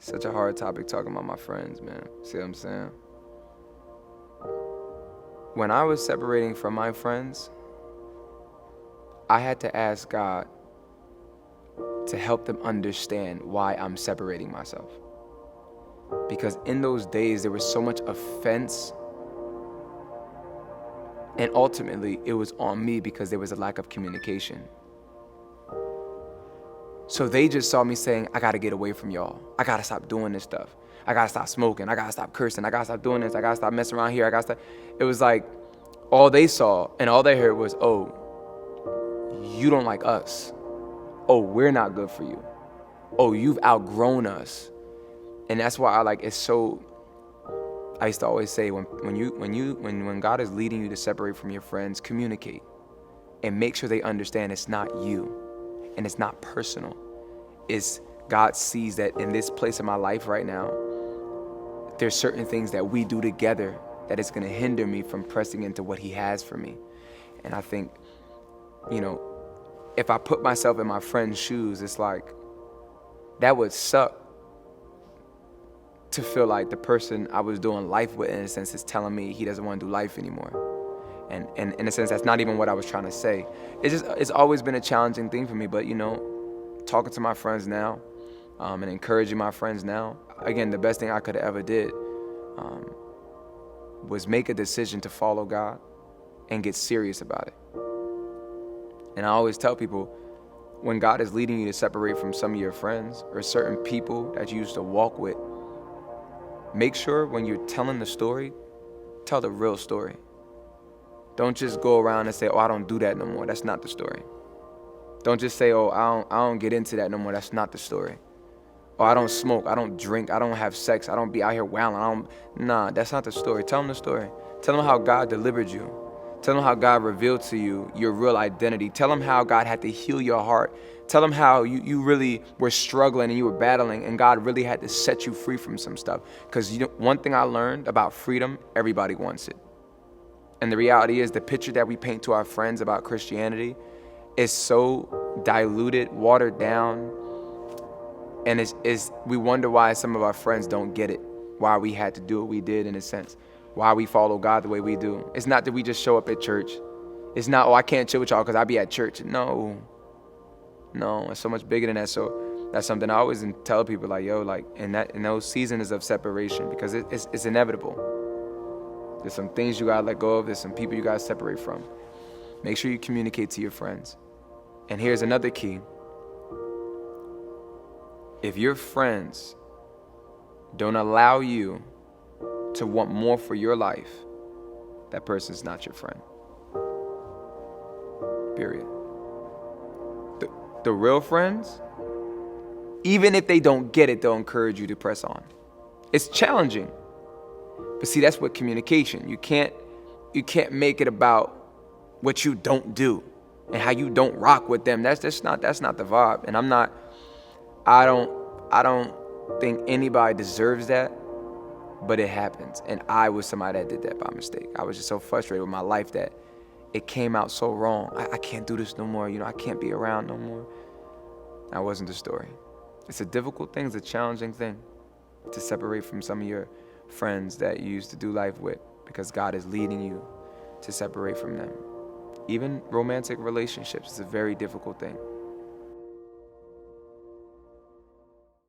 Such a hard topic talking about my friends, man. See what I'm saying? When I was separating from my friends, I had to ask God to help them understand why I'm separating myself. Because in those days, there was so much offense. And ultimately, it was on me because there was a lack of communication. So they just saw me saying, I gotta get away from y'all. I gotta stop doing this stuff. I gotta stop smoking. I gotta stop cursing. I gotta stop doing this. I gotta stop messing around here. I gotta stop. It was like all they saw and all they heard was, oh, you don't like us. Oh, we're not good for you. Oh, you've outgrown us. And that's why I used to always say when God is leading you to separate from your friends, communicate and make sure they understand it's not you and it's not personal. It's God sees that in this place of my life right now, there's certain things that we do together that is going to hinder me from pressing into what he has for me. And I think, if I put myself in my friend's shoes, it's like, that would suck to feel like the person I was doing life with, in a sense, is telling me he doesn't want to do life anymore. And in a sense, that's not even what I was trying to say. It's always been a challenging thing for me, but talking to my friends now, and encouraging my friends now, again, the best thing I could have ever did was make a decision to follow God and get serious about it. And I always tell people, when God is leading you to separate from some of your friends or certain people that you used to walk with, make sure when you're telling the story, tell the real story. Don't just go around and say, oh, I don't do that no more. That's not the story. Don't just say, oh, I don't get into that no more. That's not the story. Oh, I don't smoke. I don't drink. I don't have sex. I don't be out here wilding. Nah, that's not the story. Tell them the story. Tell them how God delivered you. Tell them how God revealed to you your real identity. Tell them how God had to heal your heart. Tell them how you really were struggling and you were battling and God really had to set you free from some stuff. Because one thing I learned about freedom, everybody wants it. And the reality is the picture that we paint to our friends about Christianity is so diluted, watered down. And we wonder why some of our friends don't get it, why we had to do what we did in a sense, why we follow God the way we do. It's not that we just show up at church. It's not, oh, I can't chill with y'all because I be at church. No, it's so much bigger than that. So that's something I always tell people, like, yo, like in those seasons of separation, because it's inevitable. There's some things you gotta let go of. There's some people you gotta separate from. Make sure you communicate to your friends. And here's another key. If your friends don't allow you to want more for your life, that person's not your friend. Period. The real friends, even if they don't get it, they'll encourage you to press on. It's challenging. But see, that's what communication. You can't make it about what you don't do and how you don't rock with them. That's not the vibe. And I don't think anybody deserves that, but it happens. And I was somebody that did that by mistake. I was just so frustrated with my life that it came out so wrong. I can't do this no more. I can't be around no more. That wasn't the story. It's a difficult thing. It's a challenging thing to separate from some of your friends that you used to do life with, because God is leading you to separate from them. Even romantic relationships is a very difficult thing.